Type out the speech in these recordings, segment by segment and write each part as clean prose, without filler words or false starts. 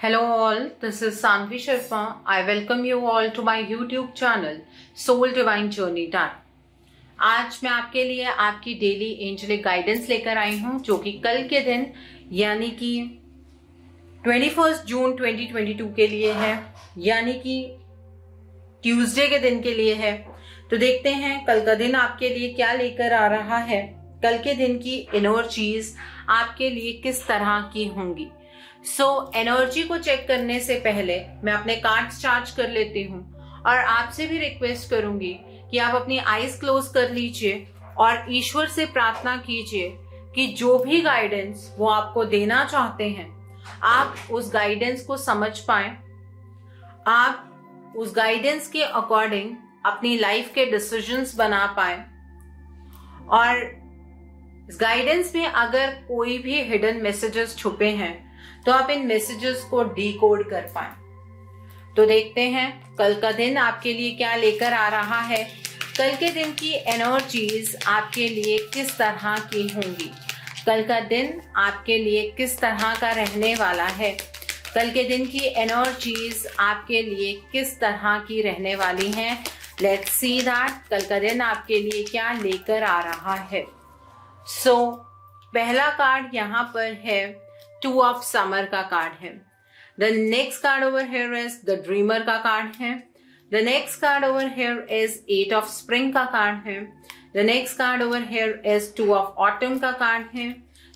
Hello all, this is Sanvi Sharma. I welcome you all to my YouTube channel Soul Divine Journey Done. आज मैं आपके लिए आपकी daily angelic guidance लेकर आई हूँ जो कि कल के दिन यानी कि 21 जून 2022 के लिए है, यानी कि ट्यूसडे के दिन के लिए है। तो देखते हैं कल का दिन आपके लिए क्या लेकर आ रहा है। कल के दिन की एनर्जीज आपके लिए किस तरह की होंगी। एनर्जी को चेक करने से पहले मैं अपने कार्ड्स चार्ज कर लेती हूँ और आपसे भी रिक्वेस्ट करूंगी कि आप अपनी आईज क्लोज कर लीजिए और ईश्वर से प्रार्थना कीजिए कि जो भी गाइडेंस वो आपको देना चाहते हैं आप उस गाइडेंस को समझ पाएं, आप उस गाइडेंस के अकॉर्डिंग अपनी लाइफ के डिसीजंस बना पाएं और इस गाइडेंस में अगर कोई भी हिडन मैसेजेस छुपे हैं तो आप इन मैसेजेस को डिकोड कर पाएं। तो देखते हैं कल का दिन आपके लिए क्या लेकर आ रहा है। कल के दिन की एनर्जीज आपके लिए किस तरह की होंगी। कल का दिन आपके लिए किस तरह का रहने वाला है। कल के दिन की एनर्जीज आपके लिए किस तरह की रहने वाली हैं। लेट्स सी दैट कल का दिन आपके लिए क्या लेकर आ रहा है। पहला कार्ड यहाँ पर है 2 ऑफ समर का कार्ड है। The next card over here is the dreamer का कार्ड है। The next card over here is 8 of spring का कार्ड है। The next card over here is 2 of autumn का कार्ड है।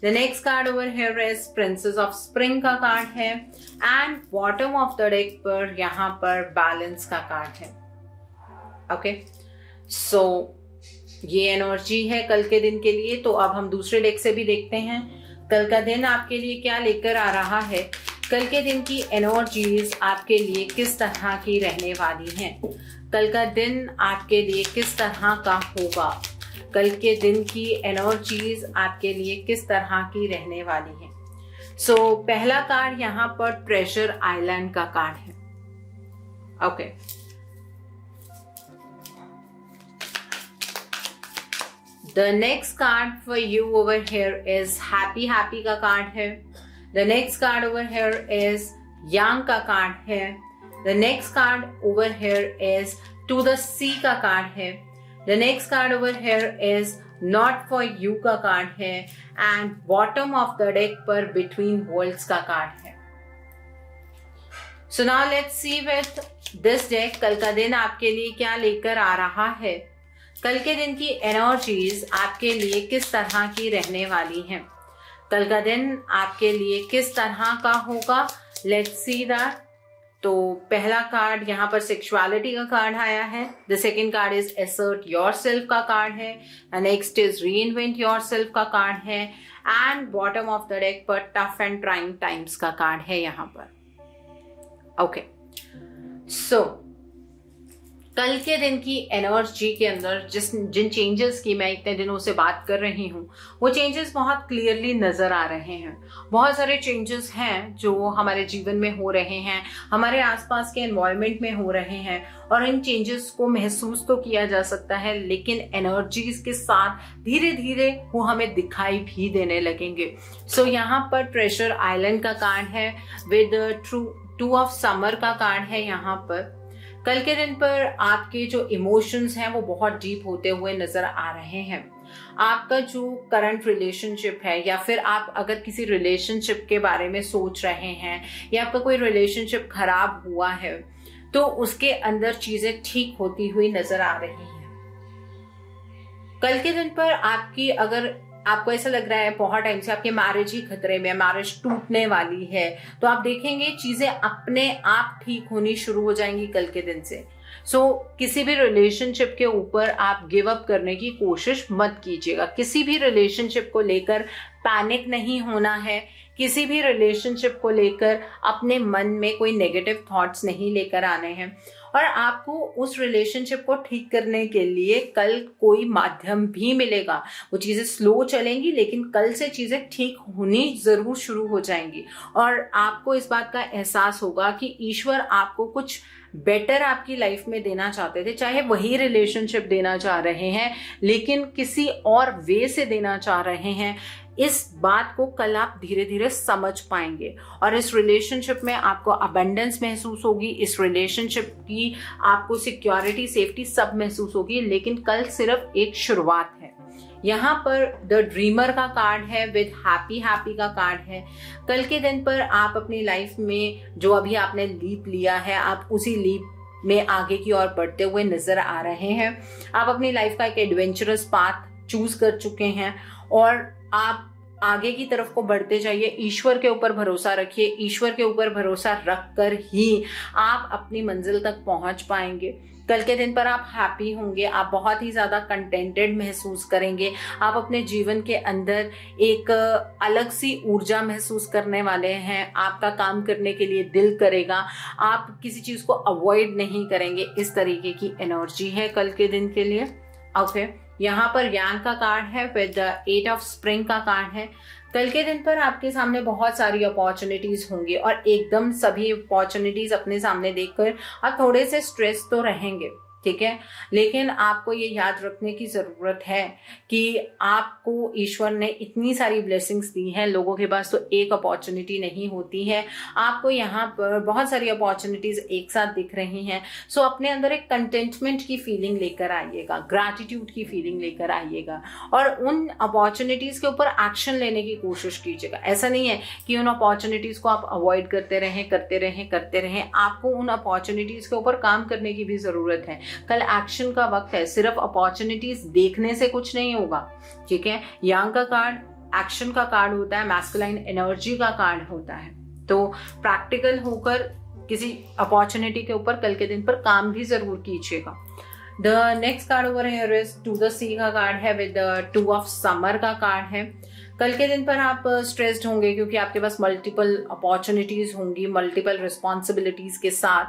The next card over here is princess of spring का card है and bottom of the deck पर यहाँ पर balance का कार्ड है। ओके, ये एनर्जी है कल के दिन के लिए। तो अब हम दूसरे डेक से भी देखते हैं कल का दिन आपके लिए क्या लेकर आ रहा है। कल के दिन की एनर्जीज आपके लिए किस तरह की रहने वाली हैं। कल का दिन आपके लिए किस तरह का होगा। कल के दिन की एनर्जीज आपके लिए किस तरह की रहने वाली हैं। पहला कार्ड यहाँ पर ट्रेजर आइलैंड का कार्ड है। Okay, The next card for you over here is happy का कार्ड है। The next card over here is young का कार्ड है। The next card over here is to the sea का card है। The next card over here is not for you का card है and bottom of the deck पर between worlds का card है। So now let's see with this deck कल का दिन आपके लिए क्या लेकर आ रहा है। कल के दिन की एनर्जीज आपके लिए किस तरह की रहने वाली हैं। कल का दिन आपके लिए किस तरह का होगा। Let's see that. तो पहला कार्ड यहाँ पर सेक्सुअलिटी का कार्ड आया है। The second card is assert yourself का कार्ड है। नेक्स्ट इज रीइन्वेंट योरसेल्फ का कार्ड है and bottom of the deck पर टफ एंड ट्राइंग टाइम्स का कार्ड है यहाँ पर। ओके, कल के दिन की एनर्जी के अंदर जिन चेंजेस की मैं इतने दिनों से बात कर रही हूँ वो चेंजेस बहुत क्लियरली नजर आ रहे हैं। बहुत सारे चेंजेस हैं जो हमारे जीवन में हो रहे हैं, हमारे आसपास के एनवायरनमेंट में हो रहे हैं और इन चेंजेस को महसूस तो किया जा सकता है लेकिन एनर्जीज के साथ धीरे धीरे वो हमें दिखाई भी देने लगेंगे। यहाँ पर ट्रेजर आइलैंड का कार्ड है विद 2 ऑफ समर का कार्ड है। यहाँ पर कल के दिन पर आपके जो इमोशंस हैं वो बहुत डीप होते हुए नजर आ रहे हैं। आपका जो करंट रिलेशनशिप है या फिर आप अगर किसी रिलेशनशिप के बारे में सोच रहे हैं या आपका कोई रिलेशनशिप खराब हुआ है तो उसके अंदर चीजें ठीक होती हुई नजर आ रही हैं। कल के दिन पर आपको ऐसा लग रहा है बहुत टाइम से आपकी मैरिज ही खतरे में, मैरिज टूटने वाली है, तो आप देखेंगे चीजें अपने आप ठीक होनी शुरू हो जाएंगी कल के दिन से। किसी भी रिलेशनशिप के ऊपर आप गिव अप करने की कोशिश मत कीजिएगा। किसी भी रिलेशनशिप को लेकर पैनिक नहीं होना है। किसी भी रिलेशनशिप को लेकर अपने मन में कोई नेगेटिव थॉट्स नहीं लेकर आने हैं और आपको उस रिलेशनशिप को ठीक करने के लिए कल कोई माध्यम भी मिलेगा। वो चीजें स्लो चलेंगी लेकिन कल से चीजें ठीक होनी जरूर शुरू हो जाएंगी और आपको इस बात का एहसास होगा कि ईश्वर आपको कुछ बेटर आपकी लाइफ में देना चाहते थे, चाहे वही रिलेशनशिप देना चाह रहे हैं लेकिन किसी और वे से देना चाह रहे हैं। इस बात को कल आप धीरे धीरे समझ पाएंगे और इस रिलेशनशिप में आपको अबंडेंस महसूस होगी, इस रिलेशनशिप की आपको सिक्योरिटी, सेफ्टी सब महसूस होगी। लेकिन कल सिर्फ एक शुरुआत है। यहाँ पर द ड्रीमर का कार्ड है विद हैप्पी का कार्ड है। कल के दिन पर आप अपनी लाइफ में जो अभी आपने लीप लिया है, आप उसी लीप में आगे की ओर बढ़ते हुए नजर आ रहे हैं। आप अपनी लाइफ का एक एडवेंचरस पाथ चूज कर चुके हैं और आप आगे की तरफ को बढ़ते जाइए। ईश्वर के ऊपर भरोसा रखिए, ईश्वर के ऊपर भरोसा रख कर ही आप अपनी मंजिल तक पहुंच पाएंगे। कल के दिन पर आप हैप्पी होंगे, आप बहुत ही ज्यादा कंटेंटेड महसूस करेंगे। आप अपने जीवन के अंदर एक अलग सी ऊर्जा महसूस करने वाले हैं। आपका काम करने के लिए दिल करेगा, आप किसी चीज को अवॉइड नहीं करेंगे। इस तरीके की एनर्जी है कल के दिन के लिए। ओके, यहाँ पर यांग का कार्ड है, फिर द 8 ऑफ स्प्रिंग का कार्ड है। कल के दिन पर आपके सामने बहुत सारी अपॉर्चुनिटीज होंगी और एकदम सभी अपॉर्चुनिटीज अपने सामने देखकर आप थोड़े से स्ट्रेस तो रहेंगे, ठीक है। लेकिन आपको ये याद रखने की जरूरत है कि आपको ईश्वर ने इतनी सारी ब्लेसिंग्स दी हैं। लोगों के पास तो एक अपॉर्चुनिटी नहीं होती है, आपको यहाँ पर बहुत सारी अपॉर्चुनिटीज एक साथ दिख रही हैं। सो अपने अंदर एक कंटेंटमेंट की फीलिंग लेकर आइएगा, ग्रैटिट्यूड की फीलिंग लेकर आइएगा और उन अपॉर्चुनिटीज के ऊपर एक्शन लेने की कोशिश कीजिएगा। ऐसा नहीं है कि उन अपॉर्चुनिटीज को आप अवॉइड करते रहें। आपको उन अपॉर्चुनिटीज के ऊपर काम करने की भी जरूरत है। कल एक्शन का वक्त है, सिर्फ अपॉर्चुनिटीज देखने से कुछ नहीं होगा, ठीक है। यांग का कार्ड एक्शन का कार्ड होता है, मैस्कुलाइन एनर्जी का कार्ड होता है। तो प्रैक्टिकल होकर किसी अपॉर्चुनिटी के ऊपर कल के दिन पर काम भी जरूर कीजिएगा। The next card over here is to the C का कार्ड है विद 2 ऑफ समर का कार्ड है। कल के दिन पर आप स्ट्रेस्ड होंगे क्योंकि आपके पास मल्टीपल अपॉर्चुनिटीज होंगी, मल्टीपल रिस्पॉन्सिबिलिटीज के साथ,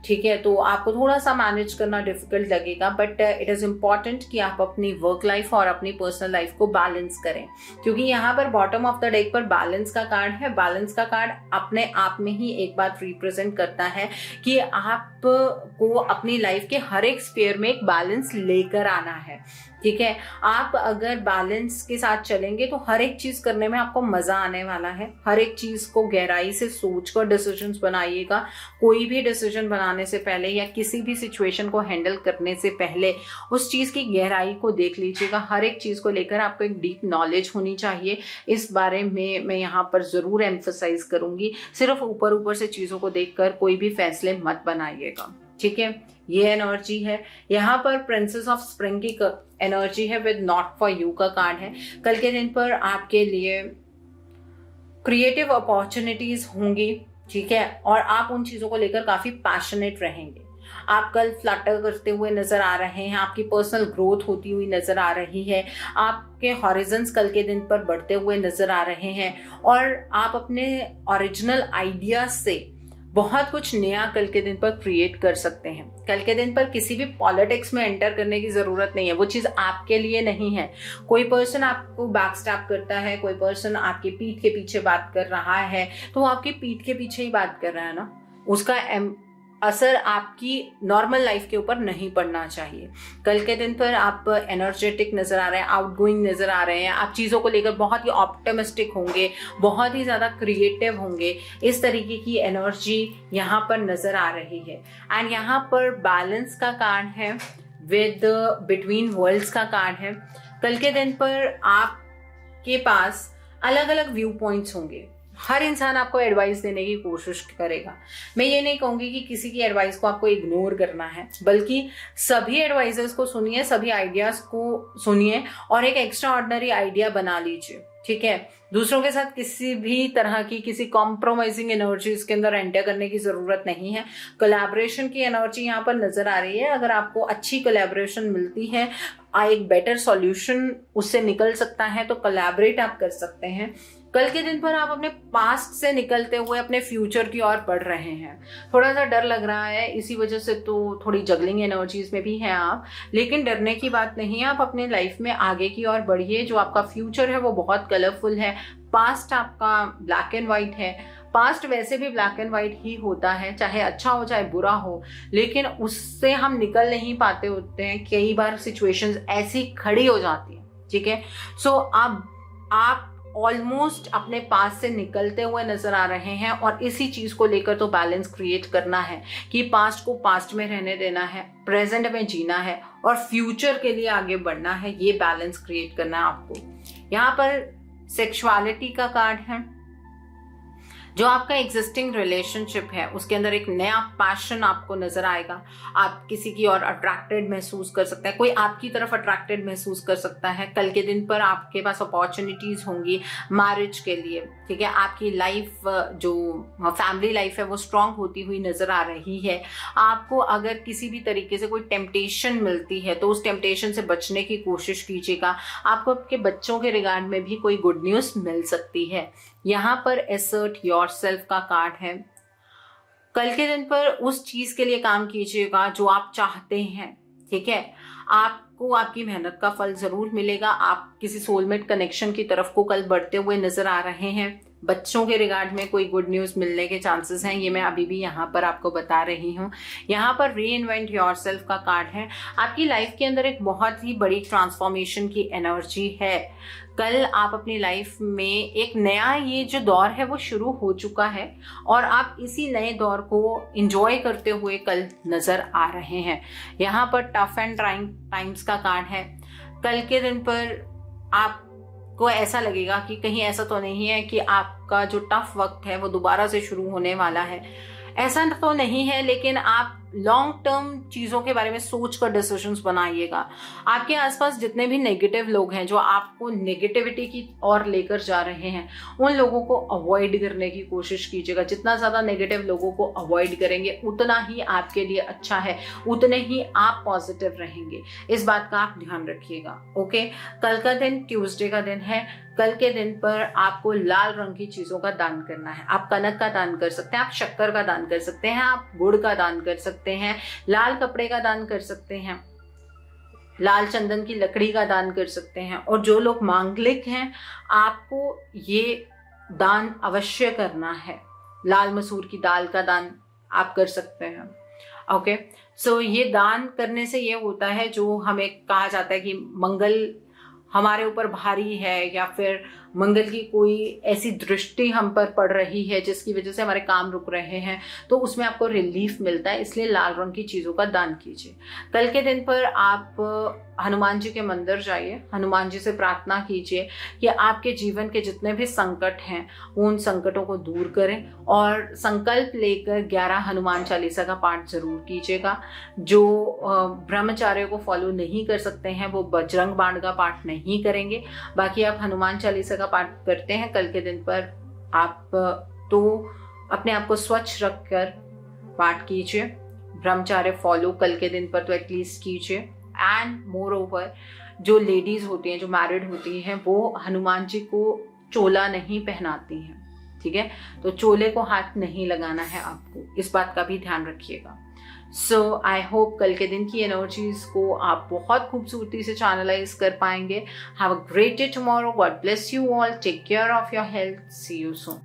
ठीक है। तो आपको थोड़ा सा मैनेज करना डिफिकल्ट लगेगा, बट इट इज इम्पॉर्टेंट कि आप अपनी वर्क लाइफ और अपनी पर्सनल लाइफ को बैलेंस करें, क्योंकि यहाँ पर बॉटम ऑफ द डेक पर बैलेंस का कार्ड है। बैलेंस का कार्ड अपने आप में ही एक बात रिप्रेजेंट करता है कि आपको अपनी लाइफ के हर एक स्फीयर में एक बैलेंस लेकर आना है, ठीक है। आप अगर बैलेंस के साथ चलेंगे तो हर एक चीज करने में आपको मजा आने वाला है। हर एक चीज को गहराई से सोचकर डिसीजंस बनाइएगा। कोई भी डिसीजन बनाने से पहले या किसी भी सिचुएशन को हैंडल करने से पहले उस चीज की गहराई को देख लीजिएगा। हर एक चीज को लेकर आपको एक डीप नॉलेज होनी चाहिए। इस बारे में मैं यहाँ पर जरूर एम्फसाइज करूंगी। सिर्फ ऊपर ऊपर से चीजों को देखकर कोई भी फैसले मत बनाइएगा, ठीक है। ये एनर्जी है। यहाँ पर प्रिंसेस ऑफ स्प्रिंग की एनर्जी है विद नॉट फॉर यू का कार्ड है। कल के दिन पर आपके लिए क्रिएटिव अपॉर्चुनिटीज होंगी, ठीक है, और आप उन चीजों को लेकर काफी पैशनेट रहेंगे। आप कल फ्लटर करते हुए नजर आ रहे हैं, आपकी पर्सनल ग्रोथ होती हुई नजर आ रही है, आपके हॉरिजन्स कल के दिन पर बढ़ते हुए नजर आ रहे हैं और आप अपने ओरिजिनल आइडिया से बहुत कुछ नया कल के दिन पर क्रिएट कर सकते हैं। कल के दिन पर किसी भी पॉलिटिक्स में एंटर करने की जरूरत नहीं है, वो चीज आपके लिए नहीं है। कोई पर्सन आपको बैकस्टैप करता है, कोई पर्सन आपकी पीठ के पीछे बात कर रहा है, तो वो आपकी पीठ के पीछे ही बात कर रहा है ना, उसका असर आपकी नॉर्मल लाइफ के ऊपर नहीं पड़ना चाहिए। कल के दिन पर आप एनर्जेटिक नजर आ रहे हैं, आउटगोइंग नजर आ रहे हैं, आप चीजों को लेकर बहुत ही ऑप्टिमिस्टिक होंगे, बहुत ही ज्यादा क्रिएटिव होंगे। इस तरीके की एनर्जी यहाँ पर नजर आ रही है। एंड यहाँ पर बैलेंस का कार्ड है विद बिटवीन वर्ल्ड्स का कार्ड है। कल के दिन पर आपके पास अलग अलग व्यू पॉइंट्स होंगे। हर इंसान आपको एडवाइस देने की कोशिश करेगा। मैं ये नहीं कहूंगी कि किसी की एडवाइस को आपको इग्नोर करना है, बल्कि सभी एडवाइजर्स को सुनिए, सभी आइडियाज को सुनिए और एक एक्स्ट्रा ऑर्डिनरी आइडिया बना लीजिए, ठीक है। दूसरों के साथ किसी भी तरह की किसी कॉम्प्रोमाइजिंग एनर्जी इसके अंदर एंटर करने की जरूरत नहीं है। कोलैबोरेशन की एनर्जी यहाँ पर नजर आ रही है। अगर आपको अच्छी कोलैबोरेशन मिलती है, एक बेटर सॉल्यूशन उससे निकल सकता है, तो कोलैबोरेट आप कर सकते हैं। कल के दिन पर आप अपने पास्ट से निकलते हुए अपने फ्यूचर की ओर बढ़ रहे हैं। थोड़ा सा डर लग रहा है, इसी वजह से तो थोड़ी जगलिंग एनर्जीज में भी हैं आप, लेकिन डरने की बात नहीं है। आप अपने लाइफ में आगे की ओर बढ़िए। जो आपका फ्यूचर है वो बहुत कलरफुल है। पास्ट आपका ब्लैक एंड व्हाइट है। पास्ट वैसे भी ब्लैक एंड व्हाइट ही होता है, चाहे अच्छा हो चाहे बुरा हो, लेकिन उससे हम निकल नहीं पाते होते हैं। कई बार सिचुएशंस ऐसी खड़ी हो जाती है, ठीक है। सो अब आप ऑलमोस्ट अपने पास से निकलते हुए नजर आ रहे हैं और इसी चीज को लेकर तो बैलेंस क्रिएट करना है कि पास्ट को पास्ट में रहने देना है, प्रेजेंट में जीना है और फ्यूचर के लिए आगे बढ़ना है। ये बैलेंस क्रिएट करना है आपको। यहाँ पर सेक्सुअलिटी का कार्ड है। जो आपका एग्जिस्टिंग रिलेशनशिप है उसके अंदर एक नया पैशन आपको नजर आएगा। आप किसी की और अट्रैक्टेड महसूस कर सकते हैं, कोई आपकी तरफ अट्रैक्टेड महसूस कर सकता है। कल के दिन पर आपके पास अपॉर्चुनिटीज होंगी मैरिज के लिए, ठीक है। आपकी लाइफ, जो फैमिली लाइफ है वो स्ट्रांग होती हुई नजर आ रही है। आपको अगर किसी भी तरीके से कोई टेम्पटेशन मिलती है तो उस टेम्पटेशन से बचने की कोशिश कीजिएगा। आपको आपके बच्चों के रिगार्ड में भी कोई गुड न्यूज मिल सकती है। यहाँ पर असर्ट योरसेल्फ का कार्ड है। कल के दिन पर उस चीज के लिए काम कीजिएगा जो आप चाहते हैं, ठीक है। आपको आपकी मेहनत का फल जरूर मिलेगा। आप किसी सोलमेट कनेक्शन की तरफ को कल बढ़ते हुए नजर आ रहे हैं। बच्चों के रिगार्ड में कोई गुड न्यूज मिलने के चांसेस हैं, ये मैं अभी भी यहाँ पर आपको बता रही हूँ। यहाँ पर रीइन्वेंट योरसेल्फ का कार्ड है। आपकी लाइफ के अंदर एक बहुत ही बड़ी ट्रांसफॉर्मेशन की एनर्जी है। कल आप अपनी लाइफ में एक नया ये जो दौर है वो शुरू हो चुका है और आप इसी नए दौर को एंजॉय करते हुए कल नजर आ रहे हैं। यहाँ पर टफ एंड ट्राइंग टाइम्स का कार्ड है। कल के दिन पर आपको ऐसा लगेगा कि कहीं ऐसा तो नहीं है कि आपका जो टफ वक्त है वो दोबारा से शुरू होने वाला है। ऐसा तो नहीं है, लेकिन आप लॉन्ग टर्म चीजों के बारे में सोचकर डिसीजंस बनाइएगा। आपके आसपास जितने भी नेगेटिव लोग हैं जो आपको नेगेटिविटी की ओर लेकर जा रहे हैं, उन लोगों को अवॉइड करने की कोशिश कीजिएगा। जितना ज्यादा नेगेटिव लोगों को अवॉइड करेंगे उतना ही आपके लिए अच्छा है, उतने ही आप पॉजिटिव रहेंगे। इस बात का आप ध्यान रखिएगा। ओके, कल का दिन ट्यूसडे का दिन है। कल के दिन पर आपको लाल रंग की चीजों का दान करना है। आप कनक का दान कर सकते हैं, आप शक्कर का दान कर सकते हैं, आप गुड़ का दान कर सकते हैं, लाल कपड़े का दान कर सकते हैं, लाल चंदन की लकड़ी का दान कर सकते हैं। और जो लोग मांगलिक हैं, आपको ये दान अवश्य करना है। लाल मसूर की दाल का दान आप कर सकते हैं। ओके, सो ये दान करने से ये होता है, जो हमें कहा जाता है कि मंगल हमारे ऊपर भारी है या फिर मंगल की कोई ऐसी दृष्टि हम पर पड़ रही है जिसकी वजह से हमारे काम रुक रहे हैं, तो उसमें आपको रिलीफ मिलता है। इसलिए लाल रंग की चीजों का दान कीजिए। कल के दिन पर आप हनुमान जी के मंदिर जाइए, हनुमान जी से प्रार्थना कीजिए कि आपके जीवन के जितने भी संकट हैं उन संकटों को दूर करें और संकल्प लेकर 11 हनुमान चालीसा का पाठ जरूर कीजिएगा। जो ब्रह्मचार्य को फॉलो नहीं कर सकते हैं वो बजरंग बाण का पाठ नहीं करेंगे। बाकी आप हनुमान चालीसा पाठ करते हैं कल के दिन पर, आप तो अपने आप को स्वच्छ रखकर पाठ कीजिए। ब्रह्मचार्य फॉलो कल के दिन पर तो एटलीस्ट कीजिए। एंड मोर ओवर, जो लेडीज होती हैं, जो मैरिड होती हैं, वो हनुमान जी को चोला नहीं पहनाती हैं, ठीक है। तो चोले को हाथ नहीं लगाना है आपको, इस बात का भी ध्यान रखिएगा। सो आई होप कल के दिन की एनर्जीज को आप बहुत खूबसूरती से चैनलाइज कर पाएंगे। Have a great day tomorrow. God bless you all. Take care of your health. See you soon.